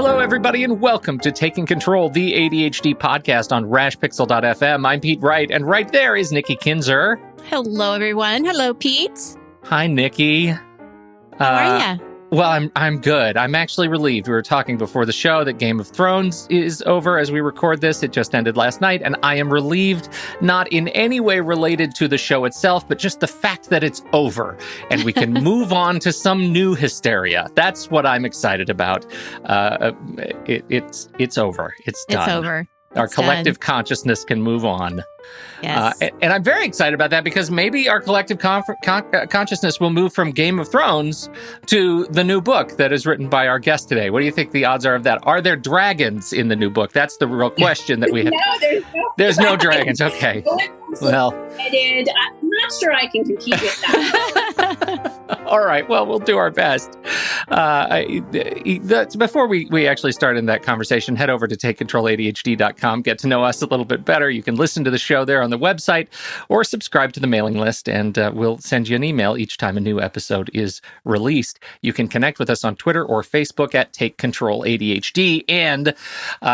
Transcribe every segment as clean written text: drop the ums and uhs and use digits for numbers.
Hello, everybody, and welcome to Taking Control, the ADHD podcast on rashpixel.fm. I'm Pete Wright, and right there is Nikki Kinzer. Hello, everyone. Hello, Pete. Hi, Nikki. How are you? Well, I'm good. I'm actually relieved. We were talking before the show that Game of Thrones is over as we record this. It just ended last night, and I am relieved, not in any way related to the show itself, but just the fact that it's over and we can move on to some new hysteria. That's what I'm excited about. It's over. It's done. It's over. Our It's collective done. consciousness can move on. Yes. And I'm very excited about that because maybe our collective consciousness will move from Game of Thrones to the new book that is written by our guest today. What do you think the odds are of that? Are there dragons in the new book? That's the real question that we have. No, There's no dragons. Okay. Well, I'm not sure I can compete with that. all right. Well, we'll do our best. Before we actually start in that conversation, head over to takecontroladhd.com. Get to know us a little bit better. You can listen to the show there on the website or subscribe to the mailing list, and we'll send you an email each time a new episode is released. You can connect with us on Twitter or Facebook at Take Control ADHD. And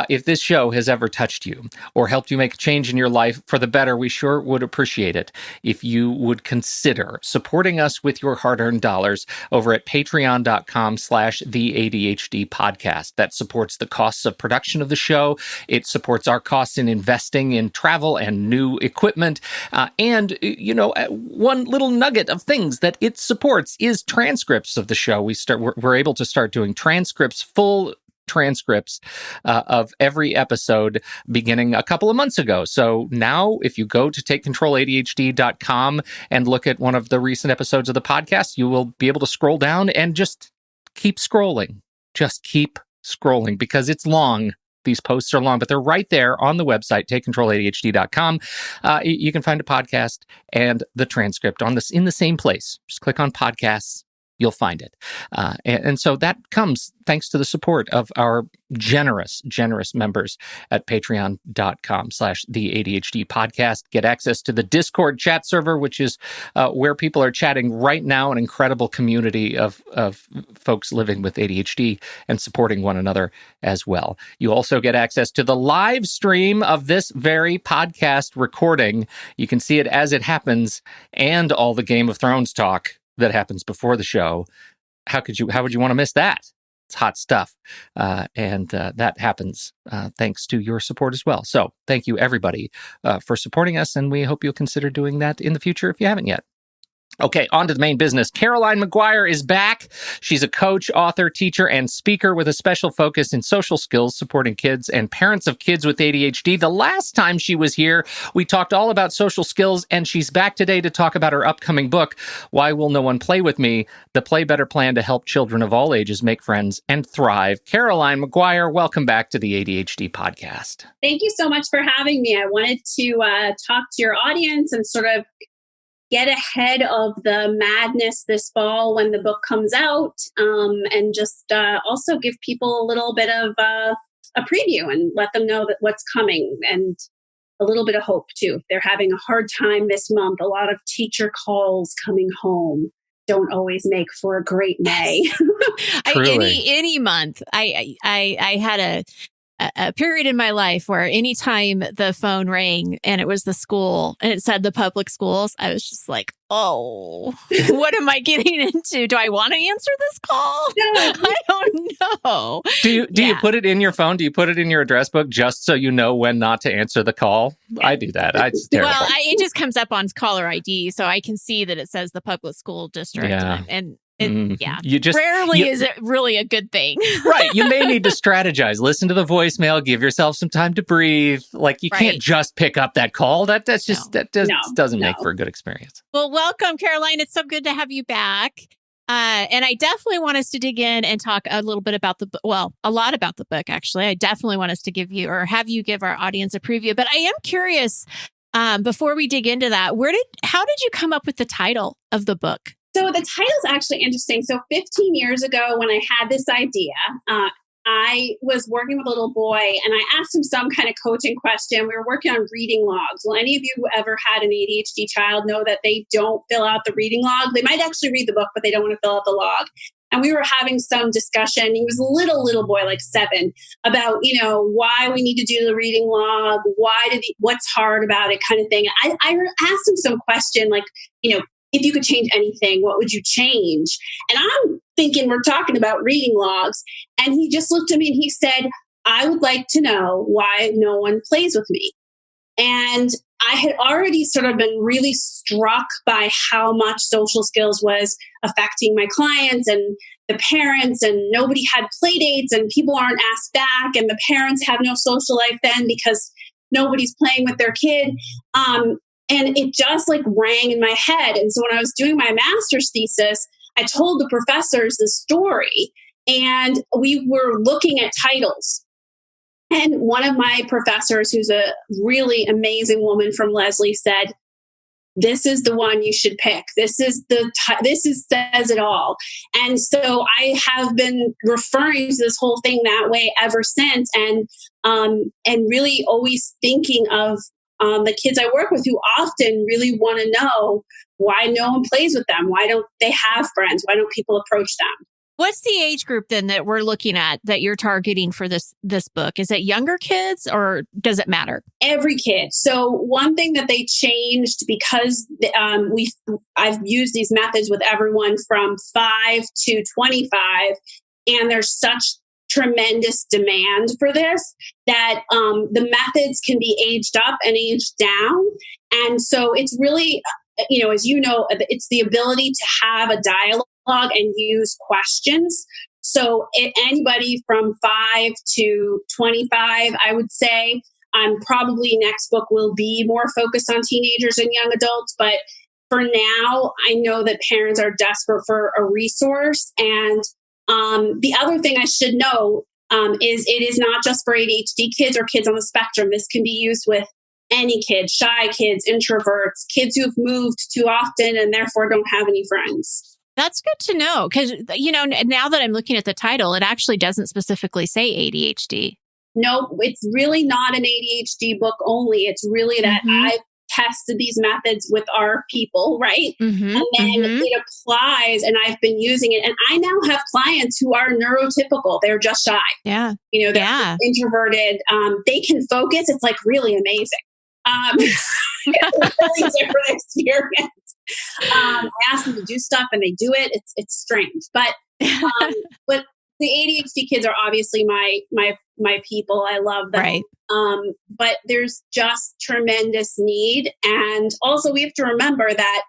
if this show has ever touched you or helped you make a change in your life for the better, we sure would appreciate it if you would consider supporting us with your hard-earned dollars over at patreon.com/the ADHD podcast. That supports the costs of production of the show. It supports our costs in investing in travel and new equipment. And one little nugget of things that it supports is transcripts of the show. We're able to start doing transcripts, full transcripts of every episode beginning a couple of months ago. So now if you go to takecontroladhd.com and look at one of the recent episodes of the podcast, you will be able to scroll down and just keep scrolling. Just keep scrolling because it's long. These posts are long, but they're right there on the website, takecontroladhd.com. You can find a podcast and the transcript in the same place. Just click on podcasts. You'll find it. And so that comes thanks to the support of our generous members at patreon.com/the ADHD podcast. Get access to the Discord chat server, which is where people are chatting right now, an incredible community of folks living with ADHD and supporting one another as well. You also get access to the live stream of this very podcast recording. You can see it as it happens and all the Game of Thrones talk that happens before the show. How would you want to miss that? It's hot stuff. And that happens thanks to your support as well. So thank you, everybody, for supporting us. And we hope you'll consider doing that in the future if you haven't yet. Okay, on to the main business. Caroline Maguire is back. She's a coach, author, teacher, and speaker with a special focus in social skills, supporting kids and parents of kids with ADHD. The last time she was here, we talked all about social skills, and she's back today to talk about her upcoming book, Why Will No One Play With Me? The Play Better Plan to Help Children of All Ages Make Friends and Thrive. Caroline Maguire, welcome back to the ADHD podcast. Thank you so much for having me. I wanted to talk to your audience and sort of get ahead of the madness this fall when the book comes out, and just also give people a little bit of a preview and let them know that what's coming and a little bit of hope too. If they're having a hard time this month, a lot of teacher calls coming home don't always make for a great May. Any month. I had a period in my life where anytime the phone rang and it was the school and it said the public schools, I was just like, oh, what am I getting into? Do I want to answer this call? No. I don't know. Do you put it in your phone? Do you put it in your address book just so you know when not to answer the call? I do that. It's terrible. Well, it just comes up on caller ID, so I can see that it says the public school district. Yeah. And Yeah. Rarely is it really a good thing. Right. You may need to strategize. Listen to the voicemail. Give yourself some time to breathe. Like you can't just pick up that call. That doesn't make for a good experience. Well, welcome, Caroline. It's so good to have you back. And I definitely want us to dig in and talk a little bit about the book. Well, a lot about the book, actually. I definitely want us to have you give our audience a preview. But I am curious, before we dig into that, how did you come up with the title of the book? So the title's actually interesting. So 15 years ago, when I had this idea, I was working with a little boy and I asked him some kind of coaching question. We were working on reading logs. Well, any of you who ever had an ADHD child know that they don't fill out the reading log. They might actually read the book, but they don't want to fill out the log. And we were having some discussion. He was a little boy, like 7, about, why we need to do the reading log, what's hard about it, kind of thing. I asked him some question like, if you could change anything, what would you change? And I'm thinking we're talking about reading logs. And he just looked at me and he said, I would like to know why no one plays with me. And I had already sort of been really struck by how much social skills was affecting my clients and the parents, and nobody had play dates and people aren't asked back, and the parents have no social life then because nobody's playing with their kid. And it just like rang in my head. And so when I was doing my master's thesis, I told the professors the story, and we were looking at titles. And one of my professors, who's a really amazing woman from Leslie, said, this is the one you should pick. This says it all. And so I have been referring to this whole thing that way ever since. And really always thinking of the kids I work with who often really want to know why no one plays with them. Why don't they have friends? Why don't people approach them? What's the age group then that we're looking at that you're targeting for this book? Is it younger kids or does it matter? Every kid. So one thing that they changed, because I've used these methods with everyone from 5 to 25, and there's such tremendous demand for this that the methods can be aged up and aged down. And so it's really, as you know, it's the ability to have a dialogue and use questions. So anybody from 5 to 25, I would say, probably next book will be more focused on teenagers and young adults. But for now, I know that parents are desperate for a resource. And the other thing I should know is it is not just for ADHD kids or kids on the spectrum. This can be used with any kid, shy kids, introverts, kids who've moved too often and therefore don't have any friends. That's good to know because, now that I'm looking at the title, it actually doesn't specifically say ADHD. No, it's really not an ADHD book only. It's really that I've tested these methods with our people, right? And then it applies, and I've been using it. And I now have clients who are neurotypical. They're just shy. Yeah. They're introverted. They can focus. It's like really amazing. It's a really different experience. I ask them to do stuff and they do it. It's strange, but the ADHD kids are obviously my people. I love them. Right. But there's just tremendous need, and also we have to remember that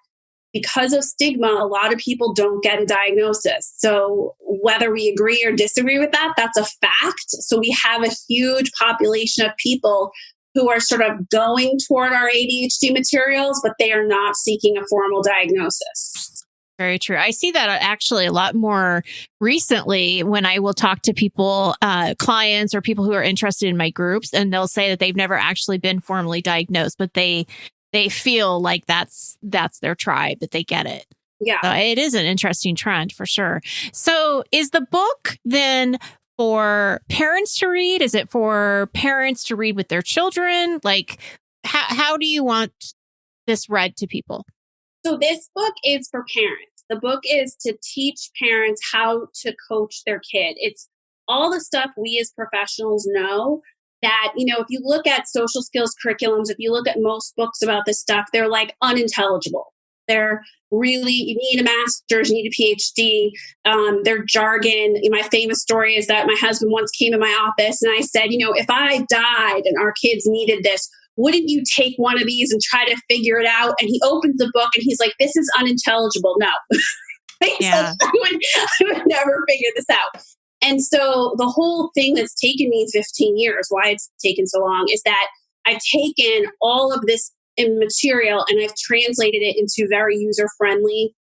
because of stigma, a lot of people don't get a diagnosis. So whether we agree or disagree with that, that's a fact. So we have a huge population of people who are sort of going toward our ADHD materials, but they are not seeking a formal diagnosis. Very true. I see that actually a lot more recently when I will talk to people, clients or people who are interested in my groups, and they'll say that they've never actually been formally diagnosed, but they feel like that's their tribe, that they get it. Yeah. So it is an interesting trend for sure. So is the book then for parents to read? Is it for parents to read with their children? Like, how do you want this read to people? So this book is for parents. The book is to teach parents how to coach their kid. It's all the stuff we as professionals know that, if you look at social skills curriculums, if you look at most books about this stuff, they're like unintelligible. They're really, you need a master's, you need a PhD. Their jargon. My famous story is that my husband once came in my office and I said, if I died and our kids needed this, wouldn't you take one of these and try to figure it out? And he opens the book and he's like, this is unintelligible. No. Yeah. I would never figure this out. And so the whole thing that's taken me 15 years, why it's taken so long, is that I've taken all of this material and I've translated it into very user-friendly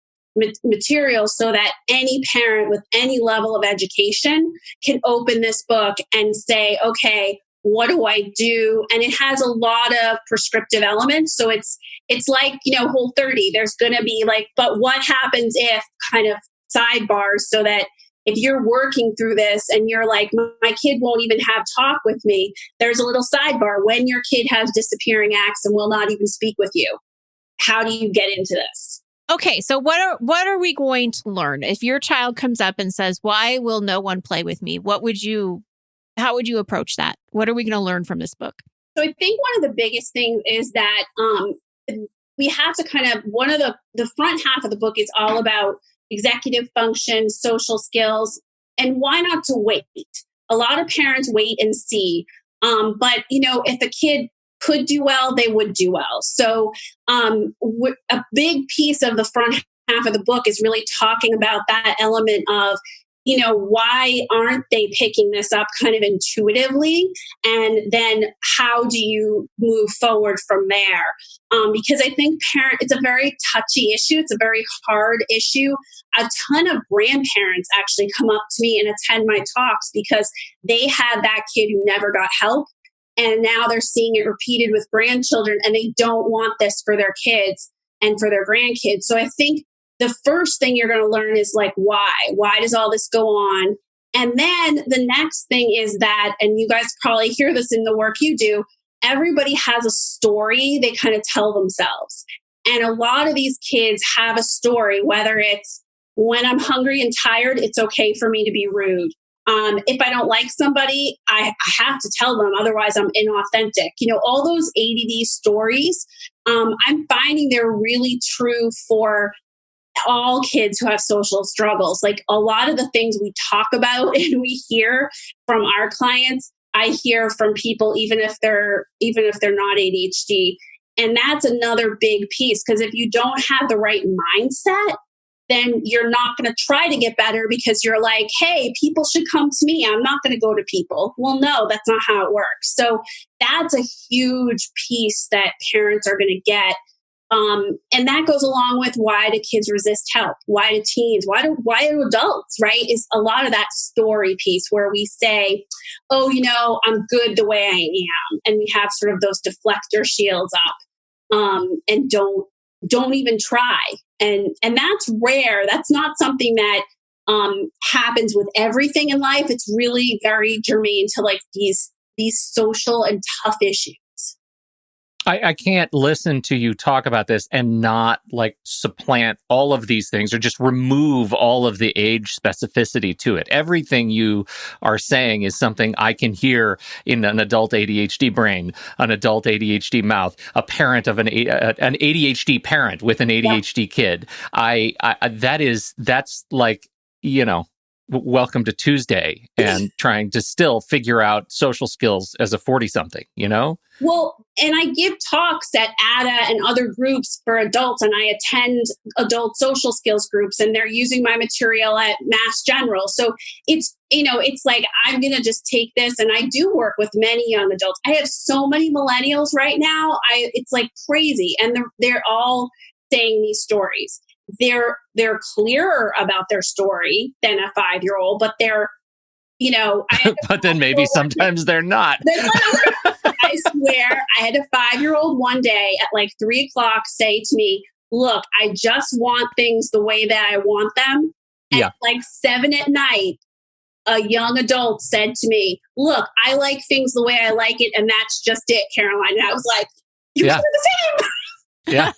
material so that any parent with any level of education can open this book and say, okay, what do I do? And it has a lot of prescriptive elements. So it's like, Whole30. There's going to be like, but what happens if kind of sidebars, so that if you're working through this and you're like, my kid won't even have talk with me, there's a little sidebar. When your kid has disappearing acts and will not even speak with you, how do you get into this? Okay, so what are we going to learn if your child comes up and says, "Why will no one play with me?" How would you approach that? What are we going to learn from this book? So I think one of the biggest things is that we have to kind of, one of the front half of the book is all about executive function, social skills, and why not to wait? A lot of parents wait and see. But, if a kid could do well, they would do well. So a big piece of the front half of the book is really talking about that element of, why aren't they picking this up kind of intuitively? And then how do you move forward from there? Because I think it's a very touchy issue. It's a very hard issue. A ton of grandparents actually come up to me and attend my talks because they had that kid who never got help. And now they're seeing it repeated with grandchildren, and they don't want this for their kids and for their grandkids. So I think the first thing you're going to learn is like, why? Why does all this go on? And then the next thing is that, and you guys probably hear this in the work you do, everybody has a story they kind of tell themselves. And a lot of these kids have a story, whether it's when I'm hungry and tired, it's okay for me to be rude. If I don't like somebody, I have to tell them, otherwise I'm inauthentic. All those ADD stories, I'm finding they're really true for all kids who have social struggles. Like a lot of the things we talk about and we hear from our clients, I hear from people, even if they're not ADHD. And that's another big piece, because if you don't have the right mindset, then you're not going to try to get better because you're like, hey, people should come to me. I'm not going to go to people. Well, no, that's not how it works. So that's a huge piece that parents are going to get. And that goes along with why do kids resist help? Why do teens? Why do adults, right? Is a lot of that story piece where we say, oh, I'm good the way I am. And we have sort of those deflector shields up, and don't even try. And that's rare. That's not something that happens with everything in life. It's really very germane to like these social and tough issues. I can't listen to you talk about this and not like supplant all of these things or just remove all of the age specificity to it. Everything you are saying is something I can hear in an adult ADHD brain, an adult ADHD mouth, a parent of an ADHD parent with an ADHD kid. That's like, welcome to Tuesday and trying to still figure out social skills as a 40-something, Well, and I give talks at ADA and other groups for adults, and I attend adult social skills groups, and they're using my material at Mass General. So it's like, I'm going to just take this, and I do work with many young adults. I have so many millennials right now. It's like crazy. And they're all saying these stories. They're clearer about their story than a 5-year-old, but they're, but then maybe sometimes they're not. I swear, I had a 5-year-old one day at like 3:00 say to me, look, I just want things the way that I want them. And at like 7 p.m, a young adult said to me, look, I like things the way I like it. And that's just it, Caroline. And I was like, you're the same. Yeah.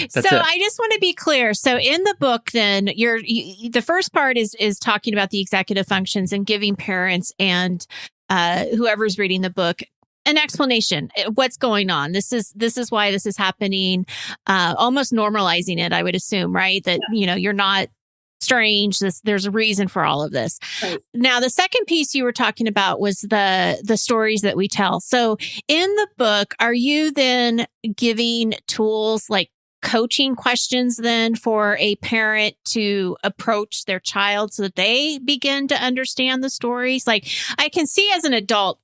So I just want to be clear. So in the book, then the first part is talking about the executive functions and giving parents and whoever's reading the book an explanation. What's going on? This is why this is happening. Almost normalizing it, I would assume, right? That you're not strange. There's a reason for all of this. Right. Now, the second piece you were talking about was the stories that we tell. So in the book, are you then giving tools like coaching questions then for a parent to approach their child so that they begin to understand the stories? Like, I can see as an adult,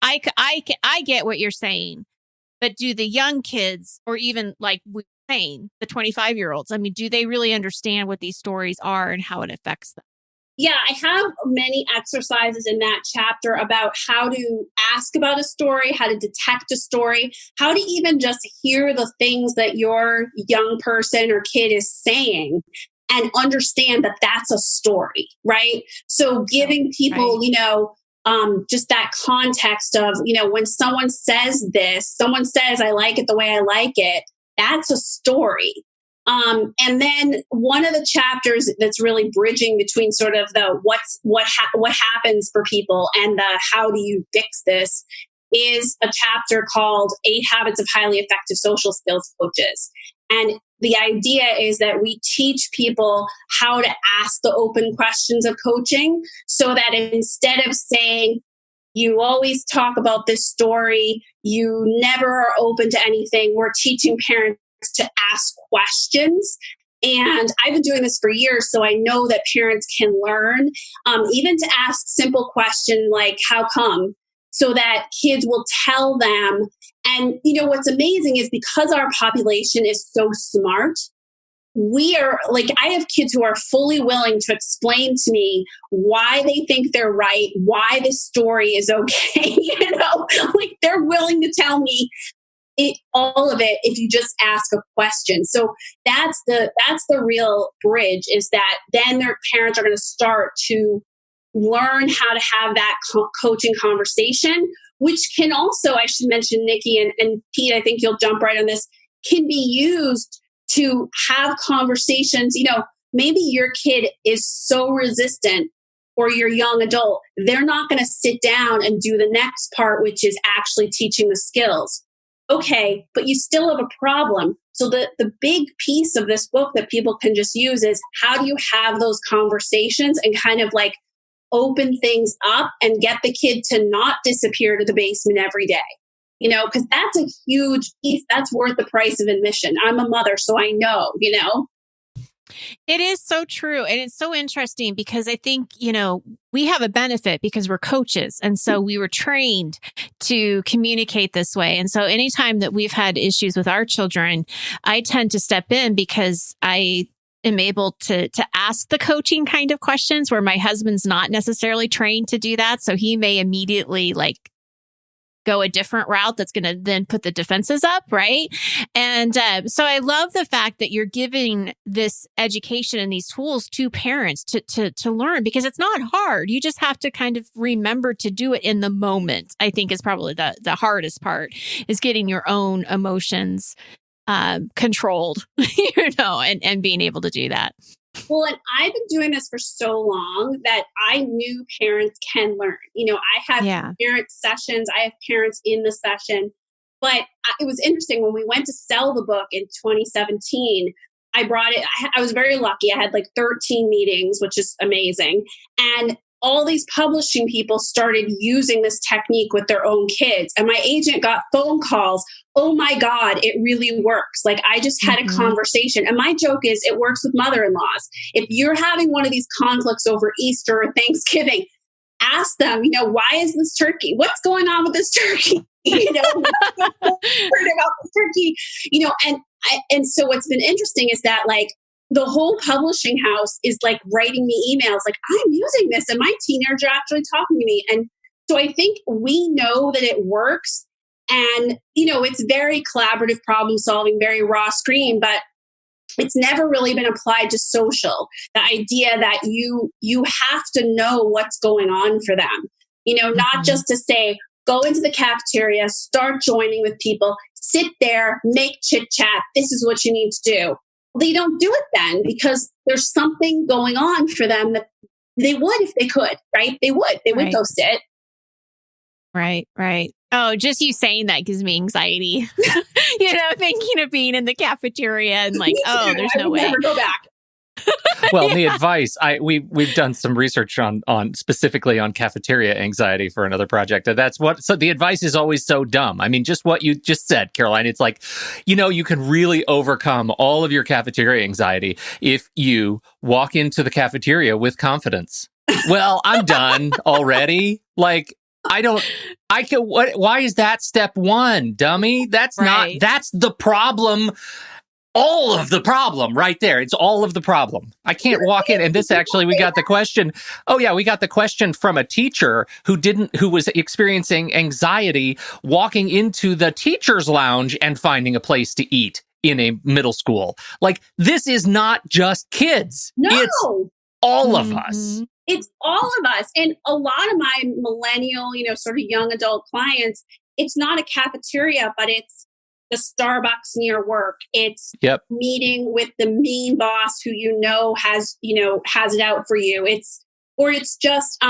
I get what you're saying, but do the young kids, or even like we're saying, the 25-year-olds, I mean, do they really understand what these stories are and how it affects them? Yeah, I have many exercises in that chapter about how to ask about a story, how to detect a story, how to even just hear the things that your young person or kid is saying and understand that that's a story, right? So giving people, just that context of, when someone says this, someone says, I like it the way I like it, that's a story. And then one of the chapters that's really bridging between sort of the what happens for people and the how do you fix this is a chapter called 8 Habits of Highly Effective Social Skills Coaches. And the idea is that we teach people how to ask the open questions of coaching so that instead of saying, you always talk about this story, you never are open to anything, we're teaching parents to ask questions. And I've been doing this for years, so I know that parents can learn, even to ask simple questions like, how come? So that kids will tell them. And, what's amazing is because our population is so smart, we are like, I have kids who are fully willing to explain to me why they think they're right, why this story is okay. Like they're willing to tell me all of it if you just ask a question. So that's the real bridge, is that then their parents are going to start to learn how to have that coaching conversation, which can also, I should mention, Nikki and Pete, I think you'll jump right on this, can be used to have conversations. Maybe your kid is so resistant, or your young adult, they're not going to sit down and do the next part, which is actually teaching the skills. Okay, but you still have a problem. So the big piece of this book that people can just use is, how do you have those conversations and kind of like open things up and get the kid to not disappear to the basement every day? Because that's a huge piece. That's worth the price of admission. I'm a mother, so I know. It is so true. And it's so interesting because I think, we have a benefit because we're coaches. And so we were trained to communicate this way. And so anytime that we've had issues with our children, I tend to step in because I am able to ask the coaching kind of questions where my husband's not necessarily trained to do that. So he may immediately go a different route that's going to then put the defenses up, right? And so I love the fact that you're giving this education and these tools to parents to learn, because it's not hard. You just have to kind of remember to do it in the moment. I think is probably the hardest part, is getting your own emotions controlled, and being able to do that. Well, and I've been doing this for so long that I knew parents can learn. I have parent sessions, I have parents in the session. But it was interesting when we went to sell the book in 2017. I brought it. I was very lucky. I had 13 meetings, which is amazing. And all these publishing people started using this technique with their own kids. And my agent got phone calls. Oh my God, it really works. I just had a conversation. And my joke is, it works with mother-in-laws. If you're having one of these conflicts over Easter or Thanksgiving, ask them, why is this turkey? What's going on with this turkey? About this turkey, and so what's been interesting is that the whole publishing house is writing me emails I'm using this and my teenagers are actually talking to me. And so I think we know that it works, and it's very collaborative problem solving, very raw screen, but it's never really been applied to social. The idea that you have to know what's going on for them, not just to say, go into the cafeteria, start joining with people, sit there, make chit chat. This is what you need to do. They don't do it then because there's something going on for them that they would if they could, right? They would go sit. Right. Oh, just you saying that gives me anxiety. Thinking of being in the cafeteria and there's no way. Never go back. Well, the advice, we've done some research on specifically on cafeteria anxiety for another project. And so the advice is always so dumb. I mean, just what you just said, Caroline, it's you can really overcome all of your cafeteria anxiety if you walk into the cafeteria with confidence. Well, I'm done already. Why is that step one, dummy? That's the problem. All of the problem right there. It's all of the problem. I can't walk in. And this actually, we got the question. Oh yeah, we got the question from a teacher who was experiencing anxiety walking into the teacher's lounge and finding a place to eat in a middle school. This is not just kids. No. It's all of us. It's all of us. And a lot of my millennial, sort of young adult clients, it's not a cafeteria, but it's the Starbucks near work. It's Yep. meeting with the mean boss who has it out for you. It's just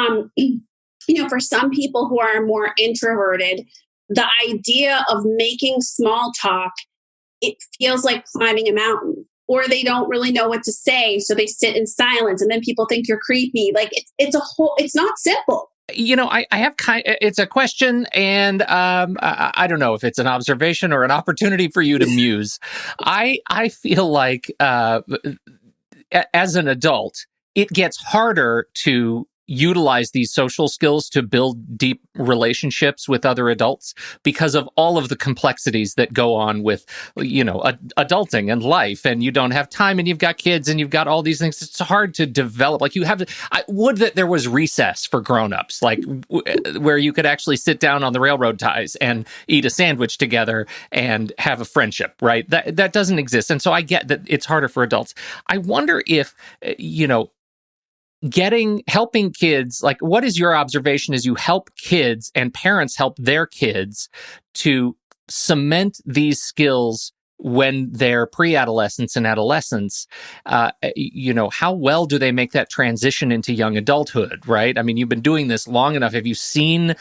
for some people who are more introverted, the idea of making small talk, it feels like climbing a mountain, or they don't really know what to say, so they sit in silence, and then people think you're creepy. Like it's not simple. I have it's a question, and I don't know if it's an observation or an opportunity for you to muse. I feel like as an adult, it gets harder to utilize these social skills to build deep relationships with other adults because of all of the complexities that go on with, adulting and life, and you don't have time, and you've got kids, and you've got all these things. It's hard to develop. Like I would that there was recess for grown-ups, like where you could actually sit down on the railroad ties and eat a sandwich together and have a friendship, right? That doesn't exist. And so I get that it's harder for adults. I wonder if, helping kids, like, what is your observation as you help kids and parents help their kids to cement these skills when they're pre-adolescents and adolescents? How well do they make that transition into young adulthood, right? I mean, you've been doing this long enough. Have you seen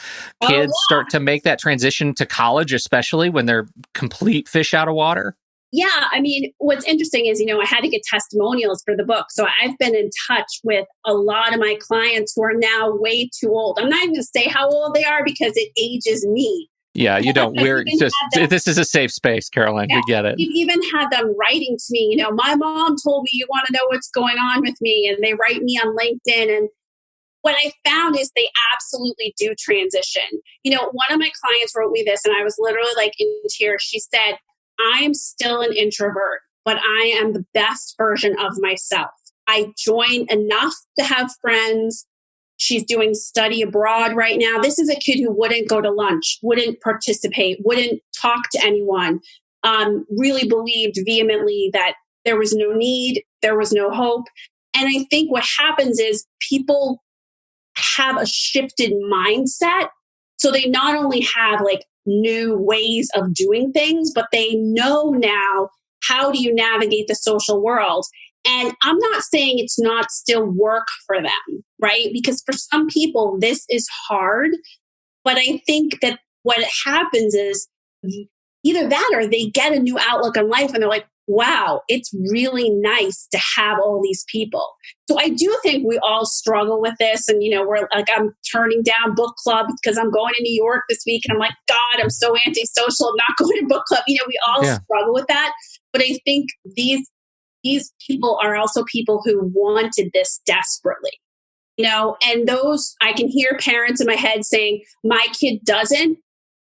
kids start to make that transition to college, especially when they're complete fish out of water? Yeah. I mean, what's interesting is, I had to get testimonials for the book. So I've been in touch with a lot of my clients who are now way too old. I'm not even going to say how old they are because it ages me. Yeah, you don't. This is a safe space, Caroline. Yeah, we get it. You've even had them writing to me, my mom told me you want to know what's going on with me. And they write me on LinkedIn. And what I found is they absolutely do transition. One of my clients wrote me this, and I was literally like in tears. She said, I am still an introvert, but I am the best version of myself. I join enough to have friends. She's doing study abroad right now. This is a kid who wouldn't go to lunch, wouldn't participate, wouldn't talk to anyone, really believed vehemently that there was no need, there was no hope. And I think what happens is people have a shifted mindset. So they not only have like new ways of doing things, but they know now, how do you navigate the social world? And I'm not saying it's not still work for them, right? Because for some people, this is hard. But I think that what happens is either that or they get a new outlook on life and they're like, wow, it's really nice to have all these people. So I do think we all struggle with this. And, we're like, I'm turning down book club because I'm going to New York this week. And I'm like, God, I'm so antisocial. I'm not going to book club. We all struggle with that. But I think these people are also people who wanted this desperately, and those, I can hear parents in my head saying, my kid doesn't.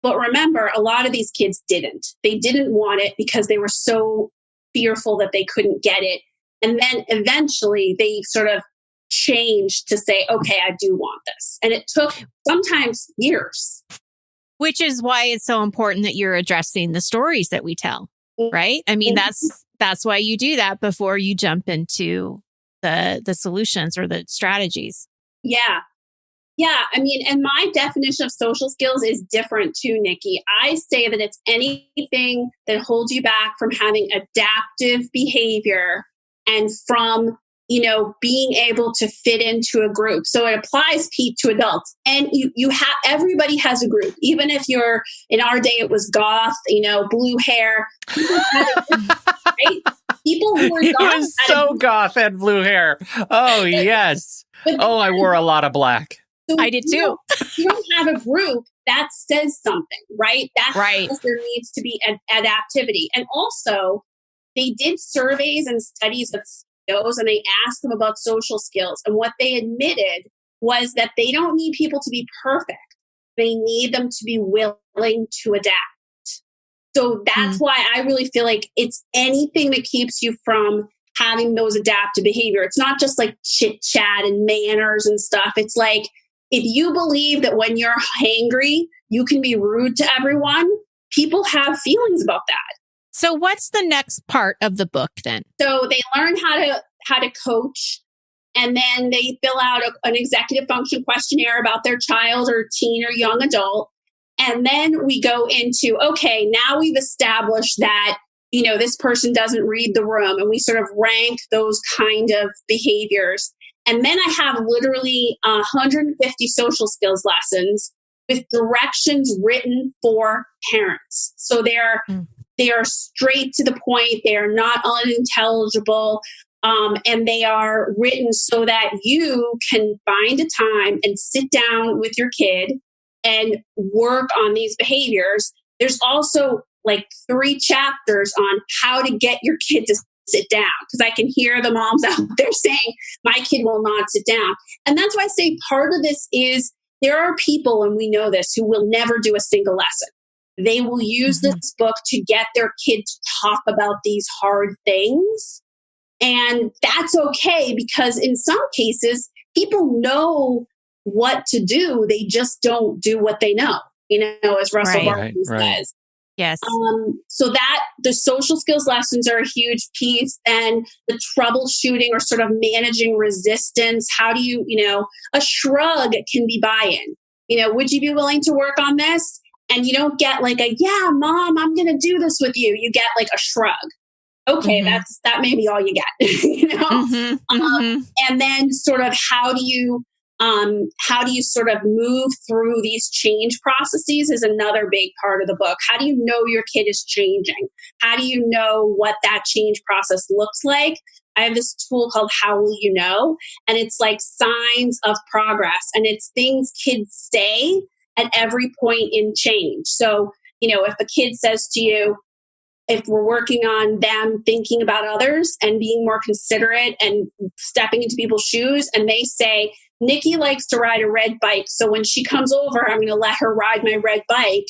But remember, a lot of these kids didn't. They didn't want it because they were so fearful that they couldn't get it. And then eventually they sort of changed to say, okay, I do want this. And it took sometimes years. Which is why it's so important that you're addressing the stories that we tell, right? I mean, that's why you do that before you jump into the solutions or the strategies. Yeah. Yeah. I mean, and my definition of social skills is different too, Nikki. I say that it's anything that holds you back from having adaptive behavior and from, being able to fit into a group. So it applies, Pete, to adults. And everybody has a group. Even if you're, in our day, it was goth, blue hair. Right? People who were goth. It was so goth and blue hair. Oh, yes. I wore a lot of black. So I did too. You don't have a group that says something, right? That's right. There needs to be adaptivity. And also, they did surveys and studies of CEOs, and they asked them about social skills. And what they admitted was that they don't need people to be perfect. They need them to be willing to adapt. So that's why I really feel like it's anything that keeps you from having those adaptive behavior. It's not just like chit chat and manners and stuff. It's like, if you believe that when you're hangry, you can be rude to everyone, people have feelings about that. So what's the next part of the book then? So they learn how to coach, and then they fill out an executive function questionnaire about their child or teen or young adult. And then we go into, okay, now we've established that, this person doesn't read the room, and we sort of rank those kind of behaviors. And then I have literally 150 social skills lessons with directions written for parents. So they are straight to the point. They are not unintelligible. And they are written so that you can find a time and sit down with your kid and work on these behaviors. There's also like 3 chapters on how to get your kid to sit down, because I can hear the moms out there saying, my kid will not sit down. And that's why I say part of this is there are people, and we know this, who will never do a single lesson. They will use this book to get their kid to talk about these hard things. And that's okay, because in some cases, people know what to do. They just don't do what they know, as Russell Barkley says. Yes. So that the social skills lessons are a huge piece, and the troubleshooting or sort of managing resistance. How do you, a shrug can be buy-in. Would you be willing to work on this? And you don't get like a, yeah, mom, I'm going to do this with you. You get like a shrug. Okay, that may be all you get, and then sort of how do you sort of move through these change processes is another big part of the book. How do you know your kid is changing? How do you know what that change process looks like? I have this tool called How Will You Know? And it's like signs of progress. And it's things kids say at every point in change. So, if a kid says to you, if we're working on them thinking about others and being more considerate and stepping into people's shoes, and they say, Nikki likes to ride a red bike, so when she comes over, I'm going to let her ride my red bike.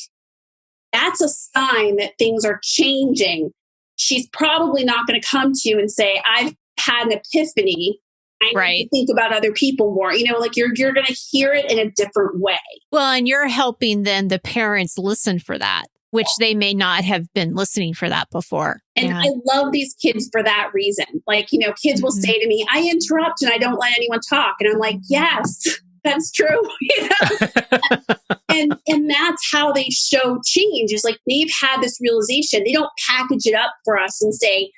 That's a sign that things are changing. She's probably not going to come to you and say, I've had an epiphany. I need to think about other people more. Like you're going to hear it in a different way. Well, and you're helping then the parents listen for that, which they may not have been listening for that before. And I love these kids for that reason. Like, kids will say to me, I interrupt and I don't let anyone talk. And I'm like, yes, that's true. And that's how they show change, is like they've had this realization. They don't package it up for us and say,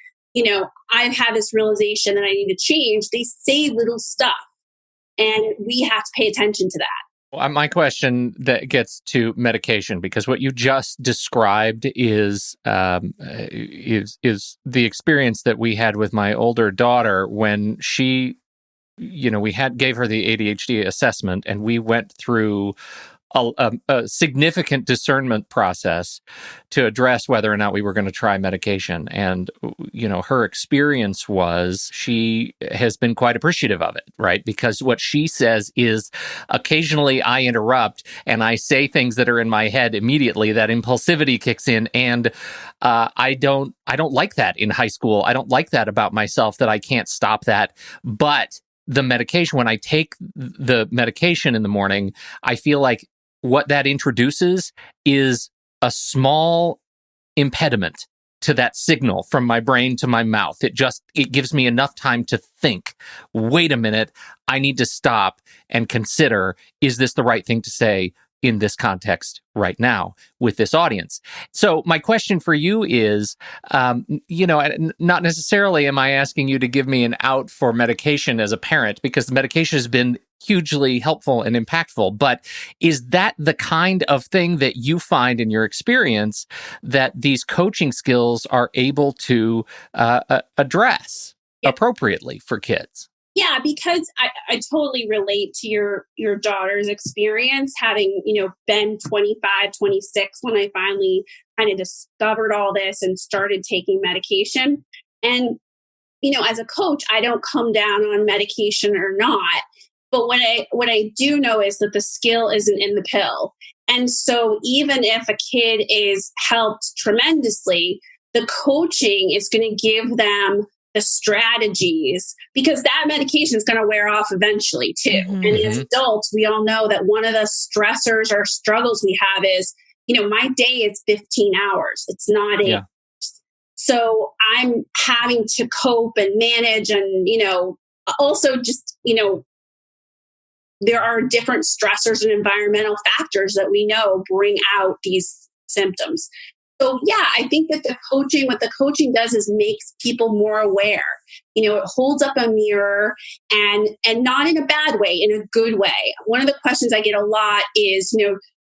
I've had this realization that I need to change. They say little stuff, and we have to pay attention to that. Well, my question that gets to medication, because what you just described is the experience that we had with my older daughter when she, we gave her the ADHD assessment, and we went through a significant discernment process to address whether or not we were going to try medication. And, her experience was she has been quite appreciative of it, right? Because what she says is occasionally I interrupt and I say things that are in my head immediately. That impulsivity kicks in, and I don't like that in high school. I don't like that about myself, that I can't stop that. But the medication, when I take the medication in the morning, I feel like what that introduces is a small impediment to that signal from my brain to my mouth. It gives me enough time to think, wait a minute, I need to stop and consider, is this the right thing to say in this context right now with this audience? So my question for you is, not necessarily am I asking you to give me an out for medication as a parent, because the medication has been hugely helpful and impactful, but is that the kind of thing that you find in your experience that these coaching skills are able to address appropriately for kids? Yeah, because I totally relate to your daughter's experience, having, been 25, 26 when I finally kind of discovered all this and started taking medication. And, as a coach, I don't come down on medication or not. But what I do know is that the skill isn't in the pill. And so even if a kid is helped tremendously, the coaching is going to give them the strategies, because that medication is going to wear off eventually too. And as adults, we all know that one of the stressors or struggles we have is, my day is 15 hours. It's not 8 hours. So I'm having to cope and manage and, also just, there are different stressors and environmental factors that we know bring out these symptoms. So yeah, I think that what the coaching does is makes people more aware. It holds up a mirror and not in a bad way, in a good way. One of the questions I get a lot is,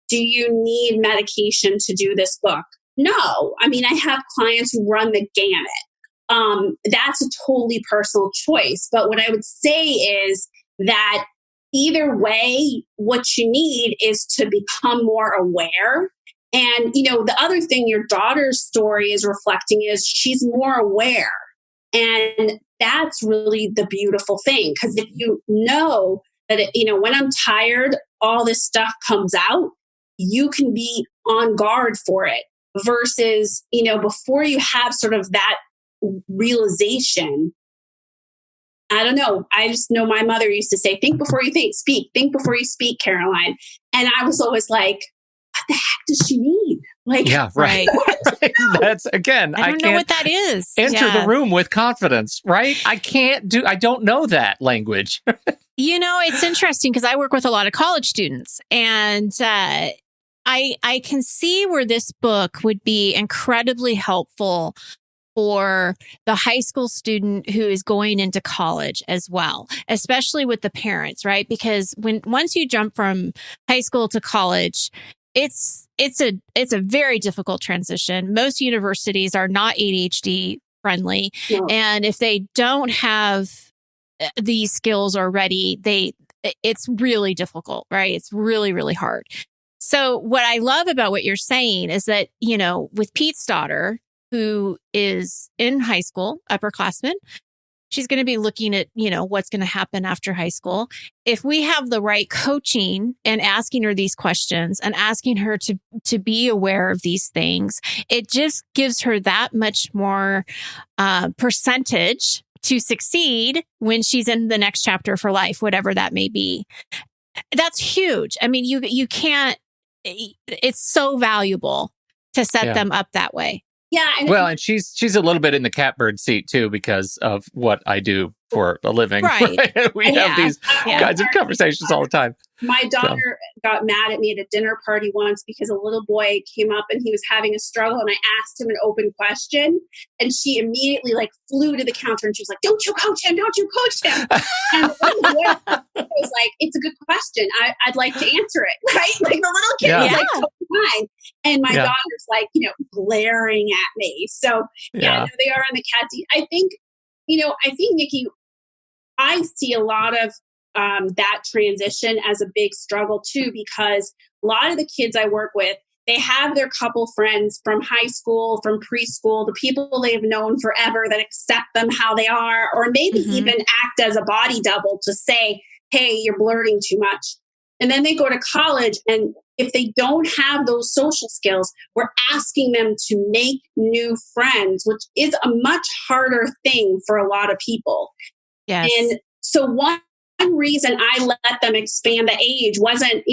do you need medication to do this book? No. I mean, I have clients who run the gamut. That's a totally personal choice. But what I would say is that either way, what you need is to become more aware. And, the other thing your daughter's story is reflecting is she's more aware. And that's really the beautiful thing. Because if you know that, when I'm tired, all this stuff comes out, you can be on guard for it versus, before you have sort of that realization. I don't know. I just know my mother used to say, think before you think before you speak, Caroline. And I was always like, what the heck does she mean? Like, yeah, right. That's again, I don't know what that is. Enter the room with confidence, right? I don't know that language. It's interesting because I work with a lot of college students, and I can see where this book would be incredibly helpful for the high school student who is going into college as well, especially with the parents, right? Because once you jump from high school to college, it's a very difficult transition. Most universities are not ADHD friendly. No. And if they don't have these skills already, it's really difficult, right? It's really, really hard. So what I love about what you're saying is that, with Pete's daughter, who is in high school, upperclassman, she's going to be looking at, what's going to happen after high school. If we have the right coaching and asking her these questions and asking her to be aware of these things, it just gives her that much more percentage to succeed when she's in the next chapter of her life, whatever that may be. That's huge. I mean, you can't, it's so valuable to set them up that way. Yeah. And she's a little bit in the catbird seat too, because of what I do for a living. Right. We have these kinds of conversations all the time. My daughter got mad at me at a dinner party once because a little boy came up and he was having a struggle, and I asked him an open question, and she immediately flew to the counter and she was like, "Don't you coach him? Don't you coach him?" And the little boy was like, "It's a good question. I'd like to answer it." Right? Like the little kid was like, "Totally fine." And my daughter's glaring at me. So they are in the cat seat. I think, Nikki, I see a lot of that transition as a big struggle too, because a lot of the kids I work with, they have their couple friends from high school, from preschool, the people they've known forever that accept them how they are, or maybe even act as a body double to say, "Hey, you're blurting too much." And then they go to college, and if they don't have those social skills, we're asking them to make new friends, which is a much harder thing for a lot of people. Yes. And so one reason I let them expand the age wasn't,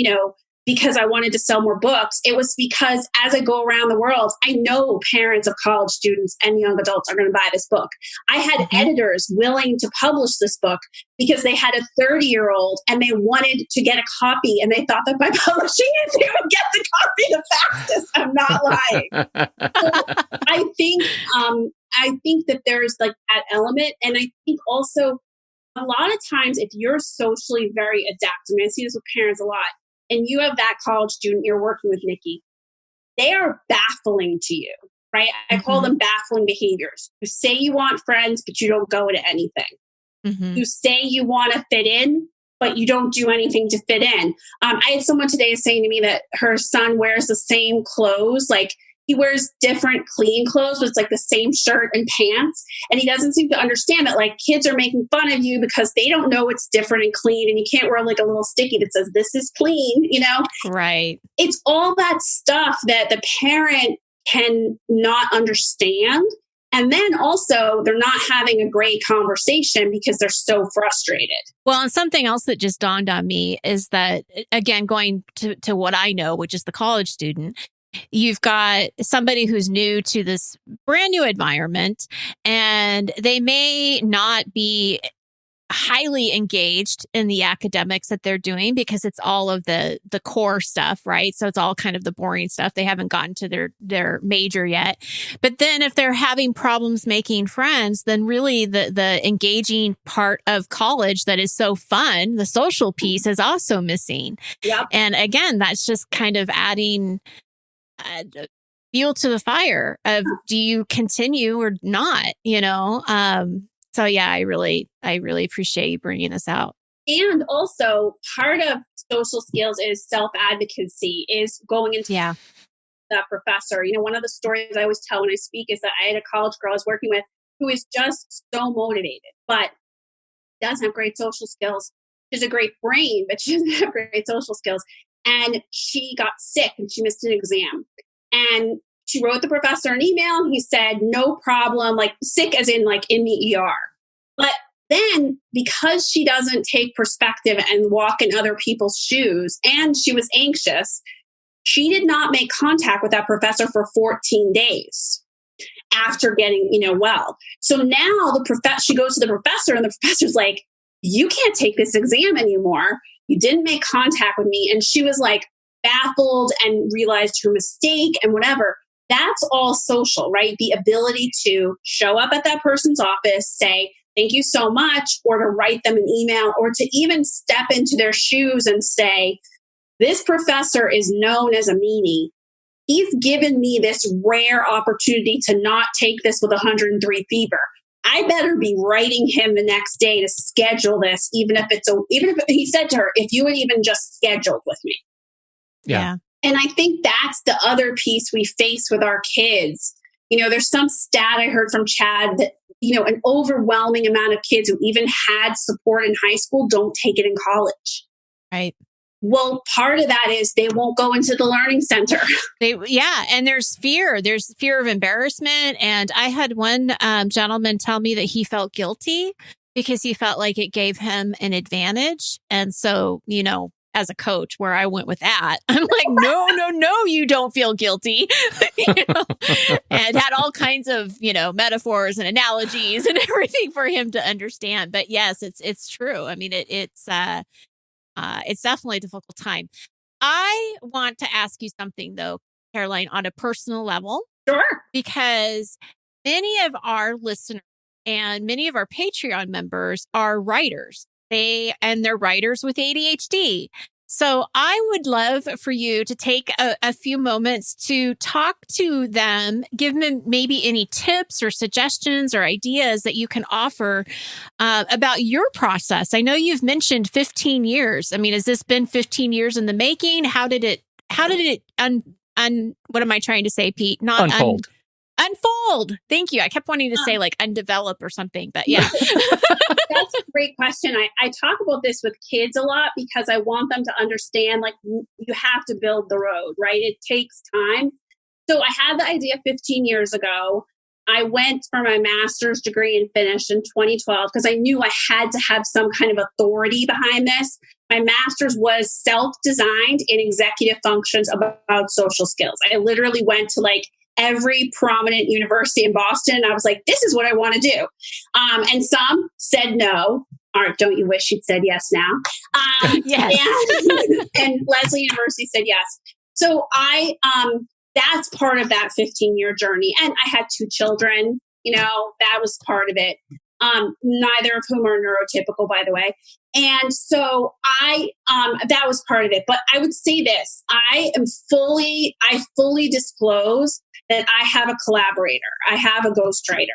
because I wanted to sell more books. It was because as I go around the world, I know parents of college students and young adults are going to buy this book. I had editors willing to publish this book because they had a 30-year-old and they wanted to get a copy, and they thought that by publishing it, they would get the copy the fastest. I'm not lying. So I think that there's that element. And I think also a lot of times if you're socially very adaptive, I see this with parents a lot, and you have that college student you're working with, Nikki, they are baffling to you, right? I call them baffling behaviors. You say you want friends, but you don't go to anything. You say you want to fit in, but you don't do anything to fit in. I had someone today saying to me that her son wears the same clothes, he wears different clean clothes, but it's the same shirt and pants. And he doesn't seem to understand that kids are making fun of you because they don't know it's different and clean. And you can't wear a little sticky that says, "This is clean," Right. It's all that stuff that the parent can not understand. And then also they're not having a great conversation because they're so frustrated. Well, and something else that just dawned on me is that, again, going to what I know, which is the college student, you've got somebody who's new to this brand new environment, and they may not be highly engaged in the academics that they're doing because it's all of the core stuff, right? So it's all kind of the boring stuff. They haven't gotten to their major yet. But then if they're having problems making friends, then really the engaging part of college that is so fun, the social piece, is also missing. Yep. And again, that's just kind of adding fuel to the fire of, do you continue or not, So yeah, I really appreciate you bringing this out. And also part of social skills is self-advocacy, is going into that professor. One of the stories I always tell when I speak is that I had a college girl I was working with who is just so motivated, but doesn't have great social skills. She has a great brain, but she doesn't have great social skills. And she got sick and she missed an exam. And she wrote the professor an email. He said, no problem, like sick as in like in the ER. But then because she doesn't take perspective and walk in other people's shoes, and she was anxious, she did not make contact with that professor for 14 days after getting, well. So now she goes to the professor and the professor's like, you can't take this exam anymore. You didn't make contact with me. And she was like baffled and realized her mistake and whatever. That's all social, right? The ability to show up at that person's office, say, thank you so much, or to write them an email, or to even step into their shoes and say, this professor is known as a meanie. He's given me this rare opportunity to not take this with 103 fever. I better be writing him the next day to schedule this, even if he said to her, if you had even just scheduled with me. Yeah. And I think that's the other piece we face with our kids. There's some stat I heard from Chad that, an overwhelming amount of kids who even had support in high school don't take it in college. Right. Well, part of that is they won't go into the learning center. And there's fear. There's fear of embarrassment. And I had one gentleman tell me that he felt guilty because he felt like it gave him an advantage. And so, as a coach, where I went with that, I'm like, no, you don't feel guilty, and had all kinds of, metaphors and analogies and everything for him to understand. But yes, it's true. I mean, it's definitely a difficult time. I want to ask you something though, Caroline, on a personal level. Sure. Because many of our listeners and many of our Patreon members are writers. They're writers with ADHD. So I would love for you to take a few moments to talk to them, give them maybe any tips or suggestions or ideas that you can offer about your process. I know you've mentioned 15 years. I mean, has this been 15 years in the making? How did it what am I trying to say, Pete? Not unfold. Unfold. Thank you. I kept wanting to say like undevelop or something, but yeah. That's a great question. I talk about this with kids a lot because I want them to understand, like, you have to build the road, right? It takes time. So I had the idea 15 years ago. I went for my master's degree and finished in 2012 because I knew I had to have some kind of authority behind this. My master's was self-designed in executive functions about social skills. I literally went to like every prominent university in Boston. And I was like, this is what I want to do. And some said no. Or don't you wish you'd said yes now? Yes. And Lesley University said yes. So that's part of that 15-year journey. And I had 2 children, that was part of it. Neither of whom are neurotypical, by the way. And so that was part of it. But I would say this, I fully disclose that I have a collaborator. I have a ghostwriter.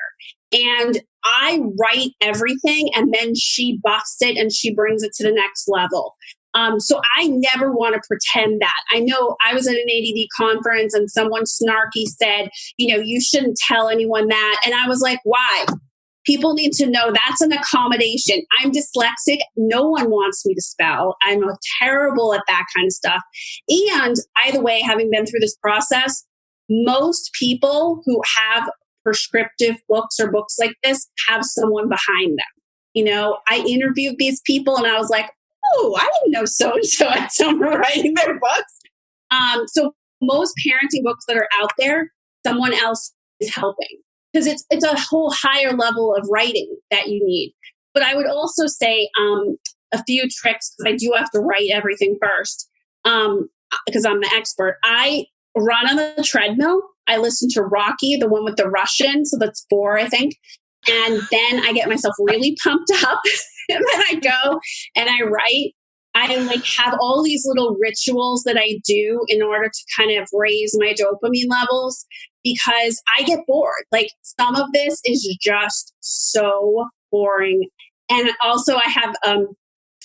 And I write everything and then she buffs it and she brings it to the next level. So I never want to pretend that. I know I was at an ADD conference and someone snarky said, you shouldn't tell anyone that. And I was like, why? People need to know that's an accommodation. I'm dyslexic. No one wants me to spell. I'm terrible at that kind of stuff. And either way, having been through this process, most people who have prescriptive books or books like this have someone behind them. I interviewed these people and I was like, oh, I didn't know so-and-so had someone writing their books. So most parenting books that are out there, someone else is helping. Because it's a whole higher level of writing that you need. But I would also say a few tricks, because I do have to write everything first, because I'm the expert. I run on the treadmill. I listen to Rocky, the one with the Russian. So that's 4, I think. And then I get myself really pumped up. And then I go and I write. I like have all these little rituals that I do in order to kind of raise my dopamine levels, because I get bored. Like, some of this is just so boring. And also I have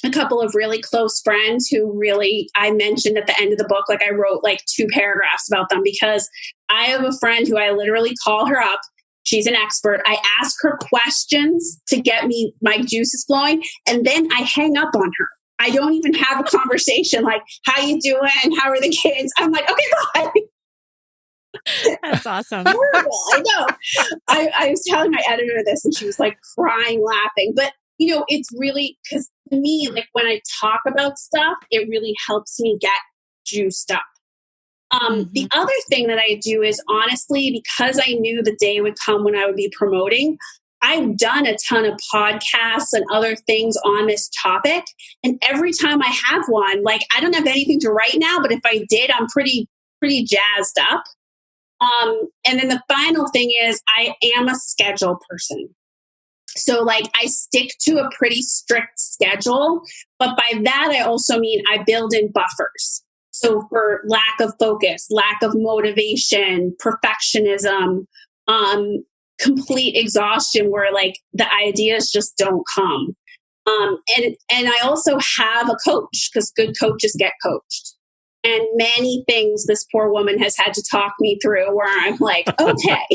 a couple of really close friends who really, I mentioned at the end of the book, like I wrote like 2 paragraphs about them, because I have a friend who I literally call her up. She's an expert. I ask her questions to get me my juices flowing, and then I hang up on her. I don't even have a conversation like, how you doing? How are the kids? I'm like, okay, bye. That's awesome. Horrible. I know. I was telling my editor this, and she was like crying, laughing. But, it's really, because to me, like when I talk about stuff, it really helps me get juiced up. The other thing that I do is, honestly, because I knew the day would come when I would be promoting, I've done a ton of podcasts and other things on this topic. And every time I have one, like, I don't have anything to write now, but if I did, I'm pretty jazzed up. And then the final thing is, I am a schedule person. So like, I stick to a pretty strict schedule, but by that, I also mean I build in buffers. So for lack of focus, lack of motivation, perfectionism, complete exhaustion, where like the ideas just don't come. And I also have a coach, because good coaches get coached. And many things this poor woman has had to talk me through, where I'm like, okay,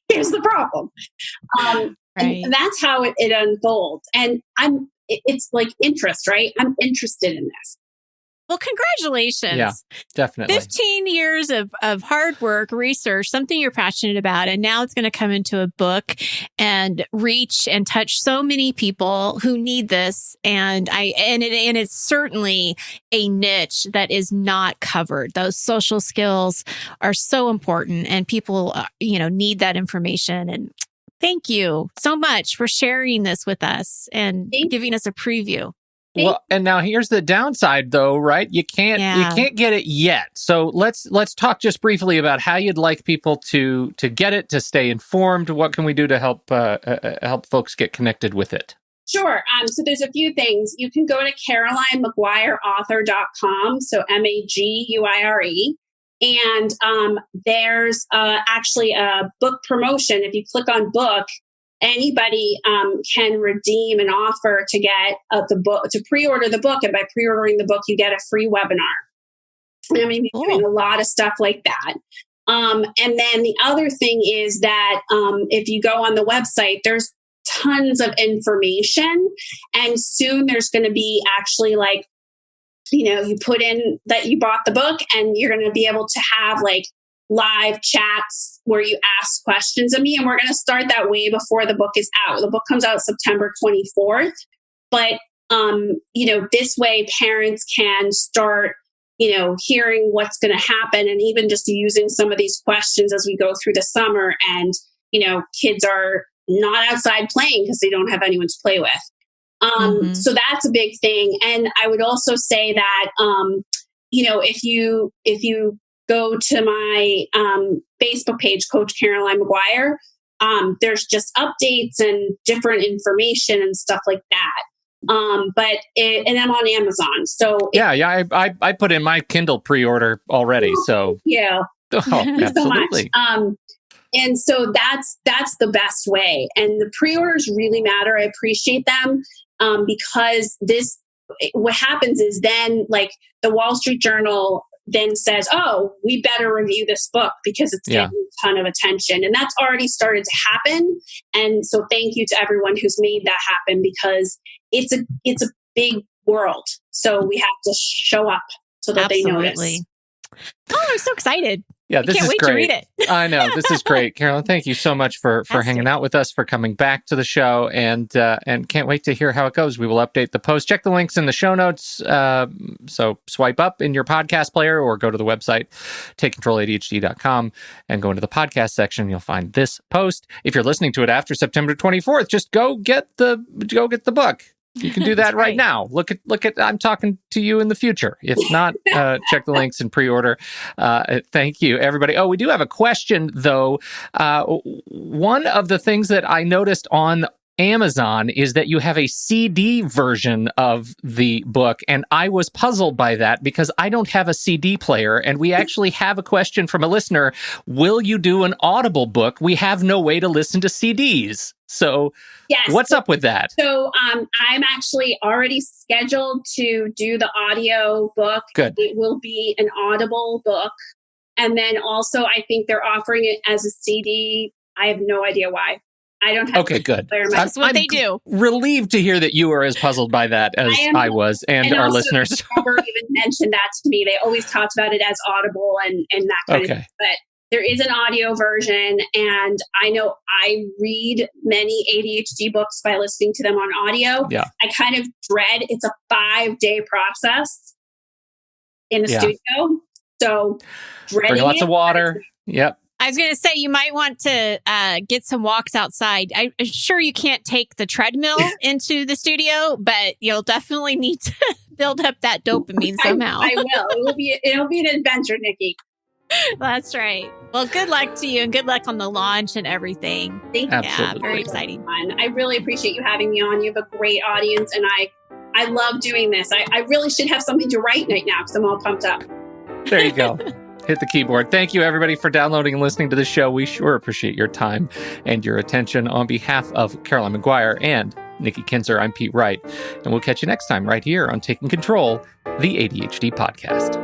here's the problem. Right. And that's how it unfolds. And it's like interest, right? I'm interested in this. Well, congratulations. Yeah, definitely. 15 years of hard work, research, something you're passionate about. And now it's going to come into a book and reach and touch so many people who need this. And it's certainly a niche that is not covered. Those social skills are so important, and people, need that information. And thank you so much for sharing this with us and giving us a preview. Well, and now here's the downside, though, right? You can't get it yet. So let's talk just briefly about how you'd like people to get it, to stay informed. What can we do to help folks get connected with it? Sure. So there's a few things. You can go to CarolineMaguireAuthor.com. So MAGUIRE. And there's actually a book promotion. If you click on book, anybody can redeem an offer to get the book, to pre-order the book. And by pre-ordering the book, you get a free webinar. And I'm going to be doing a lot of stuff like that. And then the other thing is that if you go on the website, there's tons of information. And soon there's going to be actually like, you put in that you bought the book, and you're going to be able to have like live chats where you ask questions of me. And we're going to start that way before the book is out. The book comes out September 24th. But, this way parents can start, hearing what's going to happen, and even just using some of these questions as we go through the summer. And, kids are not outside playing because they don't have anyone to play with. So that's a big thing. And I would also say that, if you go to my Facebook page, Coach Caroline Maguire, there's just updates and different information and stuff like that. And I'm on Amazon. So I put in my Kindle pre-order already. So yeah, absolutely. So much. And so that's the best way. And the pre-orders really matter. I appreciate them because what happens is then like the Wall Street Journal then says, oh, we better review this book because it's getting a ton of attention. And that's already started to happen. And so thank you to everyone who's made that happen, because it's a big world. So we have to show up so that they notice. Oh, I'm so excited. Yeah, this can't is wait great. to read it. I know, this is great, Caroline. Thank you so much for hanging out with us, for coming back to the show, and can't wait to hear how it goes. We will update the post. Check the links in the show notes. So swipe up in your podcast player or go to the website, takecontroladhd.com, and go into the podcast section. You'll find this post. If you're listening to it after September 24th, just go get the book. You can do that right now. Look at, I'm talking to you in the future. If not, check the links and pre-order. Thank you, everybody. Oh, we do have a question, though. One of the things that I noticed on Amazon is that you have a CD version of the book, and I was puzzled by that because I don't have a CD player, and we actually have a question from a listener. Will you do an Audible book? We have no way to listen to CDs. So yes. What's up with that? So I'm actually already scheduled to do the audio book. Good. It will be an Audible book. And then also I think they're offering it as a CD. I have no idea why. I don't have good. That's what they do. Relieved to hear that you were as puzzled by that as I was, and our also, listeners. Never even mentioned that to me. They always talked about it as Audible and that kind of thing. But there is an audio version, and I know I read many ADHD books by listening to them on audio. Yeah. I kind of dread it's a 5-day process in the studio. So bring lots of water. Yep. I was going to say, you might want to get some walks outside. I'm sure you can't take the treadmill into the studio, but you'll definitely need to build up that dopamine somehow. I will. It'll be an adventure, Nikki. That's right. Well, good luck to you, and good luck on the launch and everything. Thank you. Absolutely. Yeah, very exciting. I really appreciate you having me on. You have a great audience, and I love doing this. I really should have something to write right now because I'm all pumped up. There you go. Hit the keyboard. Thank you, everybody, for downloading and listening to the show. We sure appreciate your time and your attention. On behalf of Caroline Maguire and Nikki Kinzer, I'm Pete Wright, and we'll catch you next time right here on Taking Control, the ADHD podcast.